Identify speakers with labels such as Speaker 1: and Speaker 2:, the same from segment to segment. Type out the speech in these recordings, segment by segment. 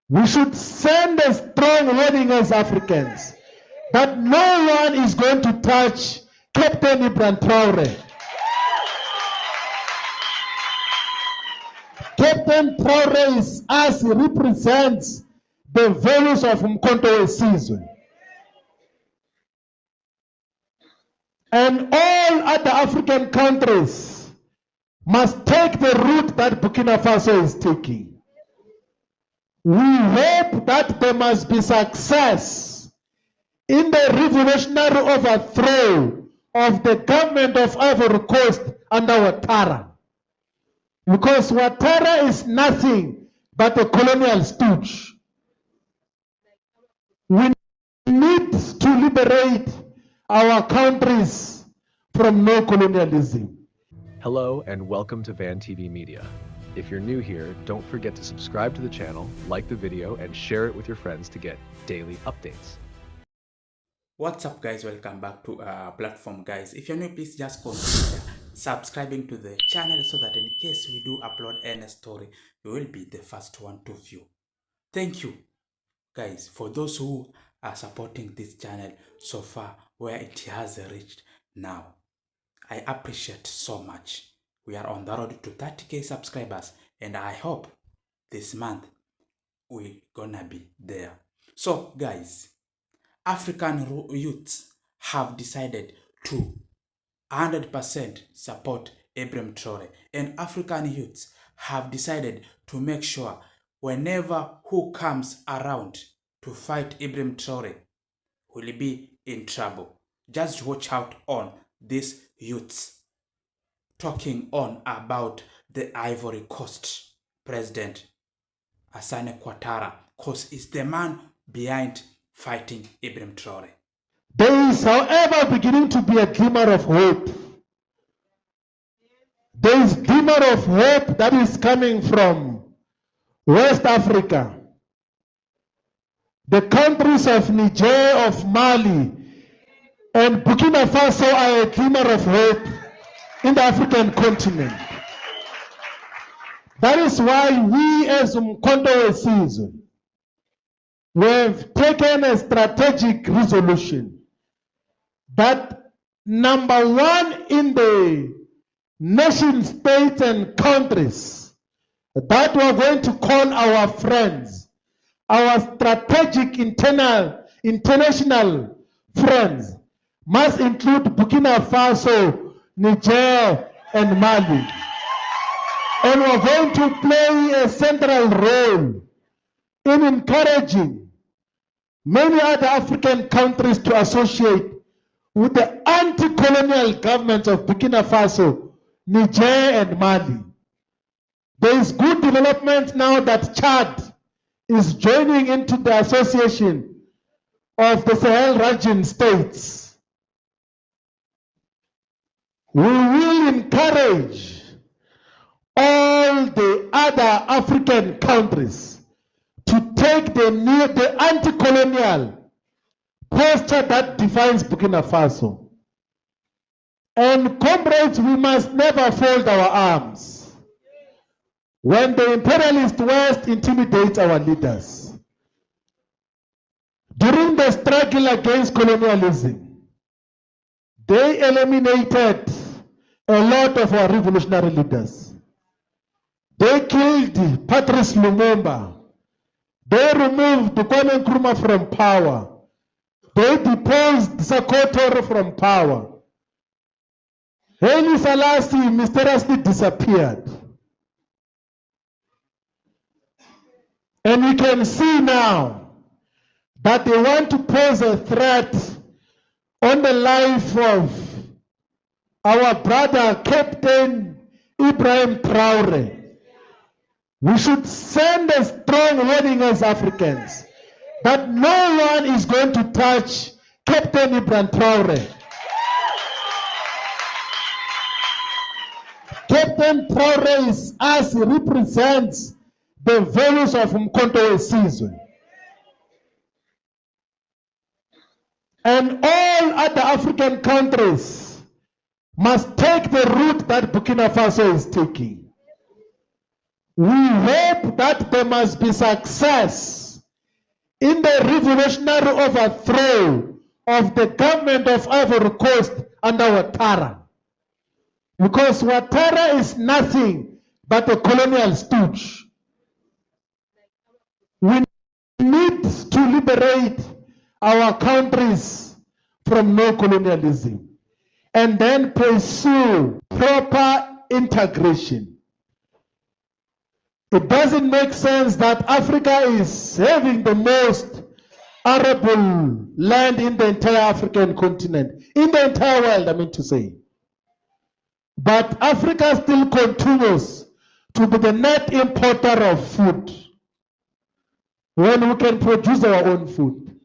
Speaker 1: We should send a strong warning as Africans that no one is going to touch Captain Ibrahim Traoré. Captain Traoré is as he represents the values of Umkhonto weSizwe. And all other African countries must take the route that Burkina Faso is taking. We hope that there must be success in the revolutionary overthrow of the government of Ivory Coast under Ouattara. Because Ouattara is nothing but a colonial stooge. We need to liberate our countries from no-colonialism.
Speaker 2: Hello and welcome to Van TV Media. If you're new here, don't forget to subscribe to the channel, like the video, and share it with your friends to get daily updates.
Speaker 3: What's up guys, welcome back to our platform guys. If you're new, please just consider subscribing to the channel so that in case we do upload any story, you will be the first one to view. Thank you guys for those who are supporting this channel so far where it has reached now. I appreciate so much. We are on the road to 30k subscribers and I hope this month we're gonna be there. So guys, African youths have decided to 100% support Ibrahim Traoré, and African youths have decided to make sure whenever who comes around to fight Ibrahim Traoré will be in trouble. Just watch out on these youths talking on about the Ivory Coast president Ouattara, because it's the man behind fighting Ibrahim Traoré.
Speaker 1: There is, however, beginning to be a glimmer of hope. There is a glimmer of hope that is coming from West Africa. The countries of Niger, of Mali, and Burkina Faso are a glimmer of hope in the African continent. That is why we as Umkhonto weSizwe, we have taken a strategic resolution that number one in the nation states and countries that we are going to call our friends, our strategic international friends, must include Burkina Faso, Niger, and Mali. And we're going to play a central role in encouraging many other African countries to associate with the anti-colonial governments of Burkina Faso, Niger, and Mali. There is good development now that Chad is joining into the association of the Sahel region states. We will encourage all the other African countries to take the anti-colonial posture that defines Burkina Faso. And comrades, we must never fold our arms when the imperialist West intimidates our leaders. During the struggle against colonialism, they eliminated a lot of our revolutionary leaders. They killed Patrice Lumumba. They removed Kwame Nkrumah from power. They deposed Sekou from power. Haile Selassie mysteriously disappeared. And we can see now that they want to pose a threat on the life of our brother Captain Ibrahim Traoré. We should send a strong warning as Africans that no one is going to touch Captain Ibrahim Traoré. Captain Traoré is as he represents the values of Umkhonto weSizwe. And all other African countries must take the route that Burkina Faso is taking. We hope that there must be success in the revolutionary overthrow of the government of Ivory Coast under Ouattara. Because Ouattara is nothing but a colonial stooge. We need to liberate our countries from no-colonialism and then pursue proper integration. It doesn't make sense that Africa is having the most arable land in the entire African continent, in the entire world, I mean to say. But Africa still continues to be the net importer of food when we can produce our own food.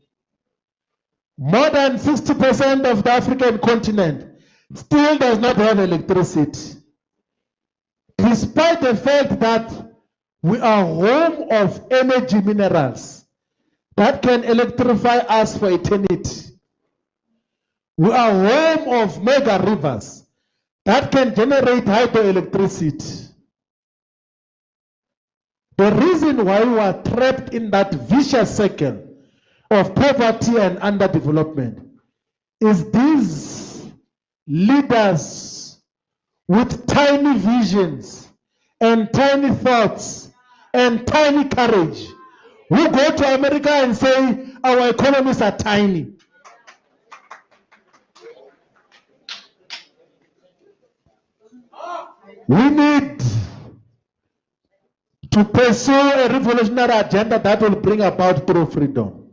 Speaker 1: More than 60% of the African continent still does not have electricity, despite the fact that we are home of energy minerals that can electrify us for eternity. We are home of mega rivers that can generate hydroelectricity. The reason why we are trapped in that vicious cycle of poverty and underdevelopment is these leaders with tiny visions and tiny thoughts and tiny courage who go to America and say our economies are tiny. We need to pursue a revolutionary agenda that will bring about true freedom.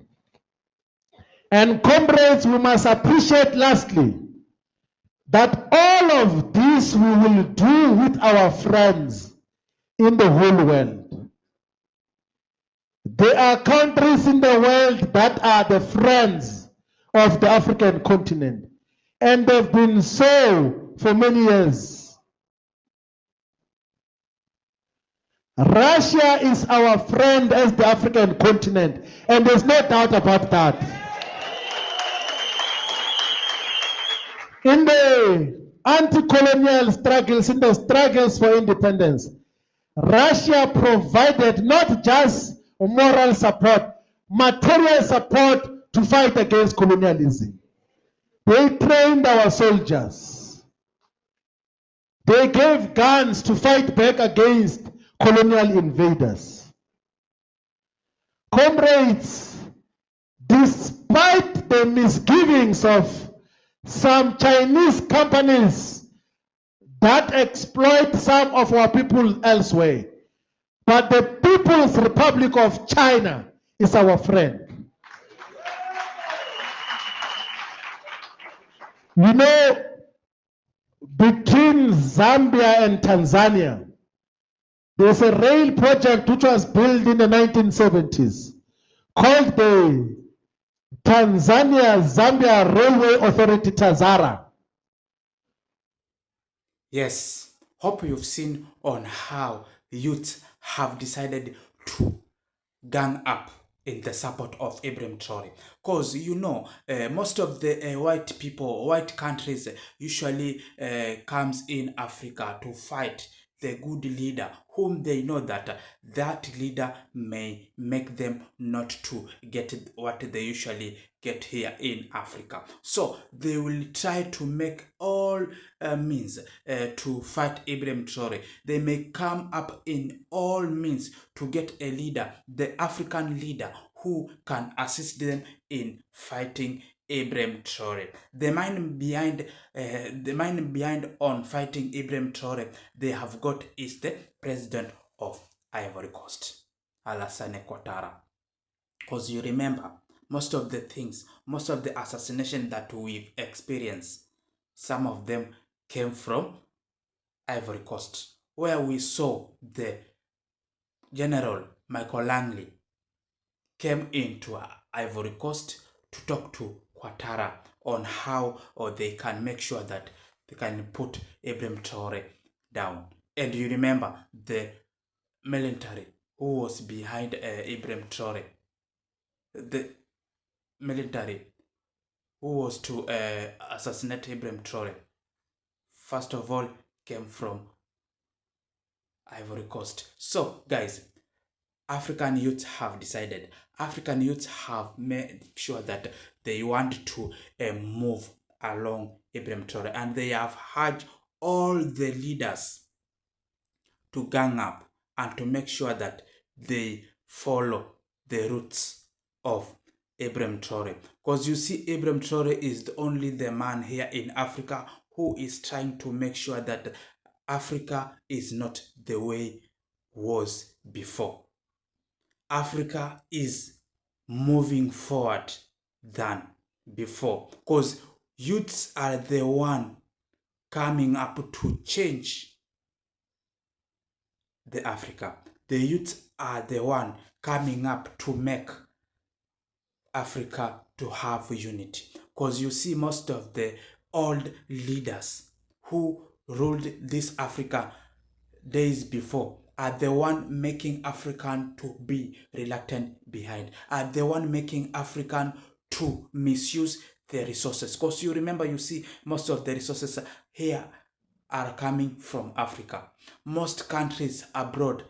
Speaker 1: And comrades, we must appreciate lastly that all of this we will do with our friends in the whole world. There are countries in the world that are the friends of the African continent, and they've been so for many years. Russia is our friend as the African continent, and there's no doubt about that. In the anti-colonial struggles, in the struggles for independence, Russia provided not just moral support, material support to fight against colonialism. They trained our soldiers. They gave guns to fight back against colonial invaders. Comrades, despite the misgivings of some Chinese companies that exploit some of our people elsewhere, but the People's Republic of China is our friend. You know, between Zambia and Tanzania, there's a rail project which was built in the 1970s called the Tanzania-Zambia Railway Authority, TAZARA.
Speaker 3: Yes, hope you've seen on how youth have decided to gang up in the support of Ibrahim Traoré. Because you know, most of the white people, white countries usually comes in Africa to fight the good leader whom they know that that leader may make them not to get what they usually get here in Africa. So they will try to make all means to fight Ibrahim Traoré. They may come up in all means to get a leader, the African leader, who can assist them in fighting Ibrahim Traoré. The mind behind on fighting Ibrahim Traoré they have got is the president of Ivory Coast, Alassane Ouattara. Because you remember, most of the things, most of the assassination that we've experienced, some of them came from Ivory Coast, where we saw the General Michael Langley came into Ivory Coast to talk to Ouattara on how they can make sure that they can put Ibrahim Traoré down. And you remember the military who was behind Ibrahim Traoré, the military who was to assassinate Ibrahim Traoré, first of all came from Ivory Coast. So guys, African youths have decided. African youths have made sure that they want to move along Ibrahim Traoré, and they have urged all the leaders to gang up and to make sure that they follow the roots of Ibrahim Traoré. Because you see, Ibrahim Traoré is only the man here in Africa who is trying to make sure that Africa is not the way it was before. Africa is moving forward than before, because youths are the one coming up to change the Africa. The youths are the one coming up to make Africa to have unity. Because you see, most of the old leaders who ruled this Africa days before are the one making African to be reluctant behind, are the one making African to misuse the resources. Because you remember, you see, most of the resources here are coming from Africa. Most countries abroad,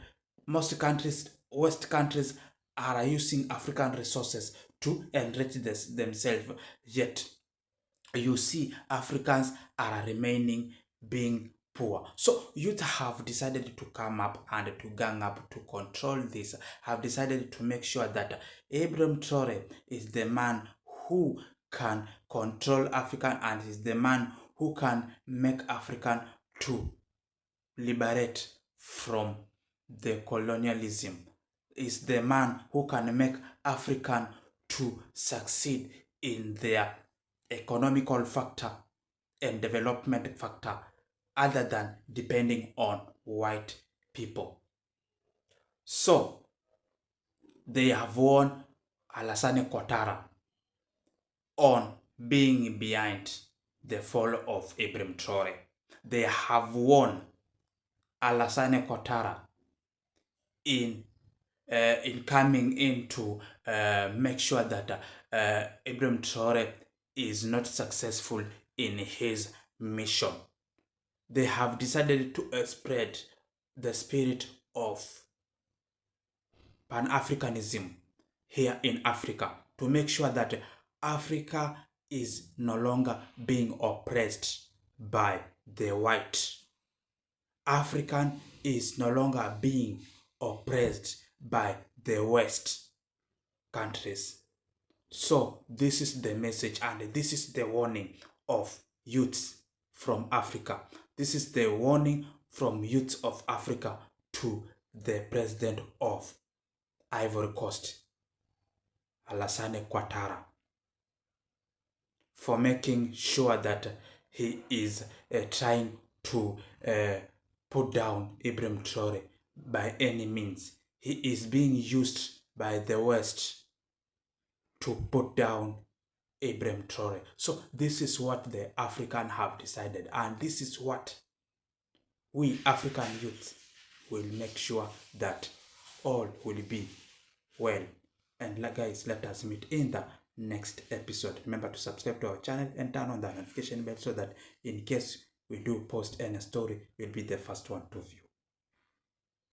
Speaker 3: most countries, West countries, are using African resources to enrich themselves. Yet you see, Africans are remaining being poor. So youth have decided to come up and to gang up to control this, have decided to make sure that Ibrahim Traoré is the man who can control African, and is the man who can make African to liberate from the colonialism, is the man who can make African to succeed in their economical factor and development factor, other than depending on white people. So they have won Alassane Ouattara on being behind the fall of Ibrahim Traoré. They have won Alassane Ouattara in coming in to make sure that Ibrahim Traoré is not successful in his mission. They have decided to spread the spirit of Pan-Africanism here in Africa, to make sure that Africa is no longer being oppressed by the white. African is no longer being oppressed by the West countries. So this is the message, and this is the warning of youths from Africa. This is the warning from youths of Africa to the president of Ivory Coast, Alassane Ouattara, for making sure that he is trying to put down Ibrahim Traoré by any means. He is being used by the West to put down Ibrahim Traoré. So this is what the African have decided, and this is what we African youth will make sure that all will be well. And guys, let us meet in the next episode. Remember to subscribe to our channel and turn on the notification bell so that in case we do post any story, you'll be the first one to view.